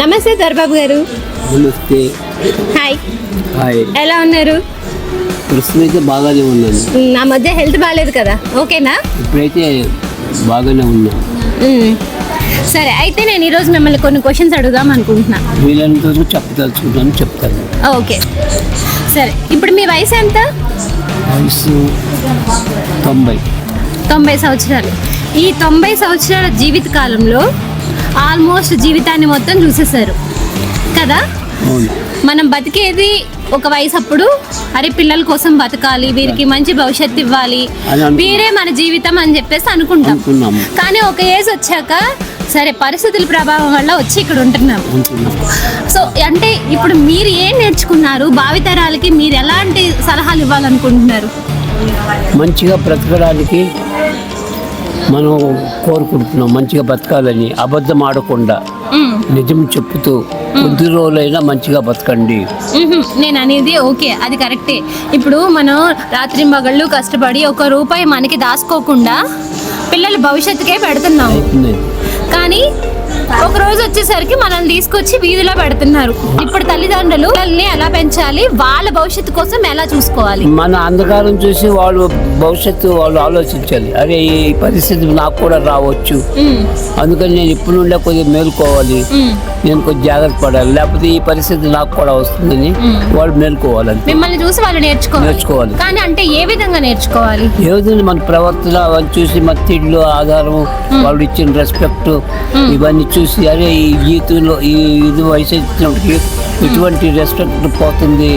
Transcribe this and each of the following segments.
నమస్తే దొరబాబు గారు. నమస్తే. హాయ్. హాయ్. ఎలా ఉన్నారు? ప్రస్తుతం అయితే బాగానే ఉన్నాను. నా మధ్య హెల్త్ బాగాలేదు కదా, ఓకేనా? ఇప్పుడైతే బాగానే ఉన్నా. సరే, అయితే నేను ఈరోజు మిమ్మల్ని కొన్ని క్వశ్చన్స్ అడుగుదాం అనుకుంటున్నా. వీలైనంత వరకు చెప్పదలుచుకుంటాను, చెప్తాను. ఓకే, సరే. ఇప్పుడు మీ వయసు ఎంత? వయసు 90 సంవత్సరాలు. ఈ 90 సంవత్సరాల జీవిత కాలంలో ఆల్మోస్ట్ జీవితాన్ని మొత్తం చూసేశారు కదా. అవును. మనం బతికేది ఒక వయసు అప్పుడు, అరే పిల్లల కోసం బతకాలి, వీరికి మంచి భవిష్యత్తు ఇవ్వాలి, వీరే మన జీవితం అని చెప్పేసి అనుకుంటాం. కానీ ఒక ఏజ్ వచ్చాక సరే పరిస్థితుల ప్రభావం వల్ల వచ్చి ఇక్కడ ఉంటున్నాం. సో అంటే ఇప్పుడు మీరు ఏం నేర్చుకున్నారు? భావితరాలకి మీరు ఎలాంటి సలహాలు ఇవ్వాలనుకుంటున్నారు? మంచిగా బ్రతకడానికి మనం కోరుకుంటున్నాం. మంచిగా బ్రతకాలని, అబద్ధం ఆడకుండా నిజం చెప్తూ కొద్ది రోజులైనా మంచిగా బతకండి. నేను అనేది ఓకే, అది కరెక్టే. ఇప్పుడు మనం రాత్రి మగళ్ళు కష్టపడి ఒక రూపాయి మనకి దాచుకోకుండా పిల్లల భవిష్యత్తుకే పెడుతున్నాం. కానీ ఒక రోజు వచ్చేసరికి మనల్ని తీసుకొచ్చి వీధిలో పెడుతున్నారు. ఇప్పుడు తల్లిదండ్రులు పిల్లల్ని ఎలా పెంచాలి, వాళ్ళ భవిష్యత్తు కోసం ఎలా చూసుకోవాలి? మన అంధకారం చూసి వాళ్ళు భవిష్యత్తు వాళ్ళు ఆలోచించాలి. అరే ఈ పరిస్థితి నాకు కూడా రావచ్చు, అందుకని నేను ఇప్పుడు నుండే కొద్దిగా మేలుకోవాలి, నేను కొద్దిగా జాగ్రత్త పడాలి, లేకపోతే ఈ పరిస్థితి నాకు కూడా వస్తుందని వాళ్ళు మేలుకోవాలి. మిమ్మల్ని చూసి వాళ్ళు నేర్చుకోవాలి. కానీ అంటే ఏ విధంగా నేర్చుకోవాలి? ఏ విధంగా మన ప్రవర్తన అవన్నీ చూసి, మన తిండ్లు ఆధారం, వాళ్ళు ఇచ్చిన రెస్పెక్ట్ ఇవన్నీ చూసి, అరే ఈ జీవితంలో ఇది వయసు ఇచ్చినప్పటికీ ఇటువంటి రెస్పెక్ట్ పోతుంది,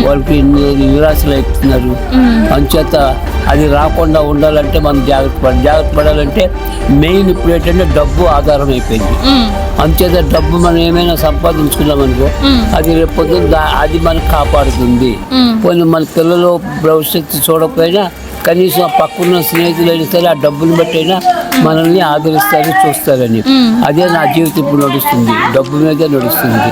వాళ్ళకి నిరాశలు అవుతున్నారు. అంచేత అది రాకుండా ఉండాలంటే మనం జాగ్రత్త పడాలంటే మెయిన్ ఇప్పుడు ఏంటంటే డబ్బు ఆధారం అయిపోయింది. అంచేత డబ్బు మనం ఏమైనా సంపాదించుకున్నామనుకో అది రేపు పొద్దున్న అది మనకు కాపాడుతుంది. కొన్ని మన పిల్లలు భవిష్యత్తు చూడకపోయినా కనీసం పక్కన్న స్నేహితులు అయినా సరే ఆ డబ్బుని బట్టి అయినా మనల్ని ఆదరిస్తారు, చూస్తారని. అదే నా జీవితం ఇప్పుడు నడుస్తుంది, డబ్బు మీదే నడుస్తుంది.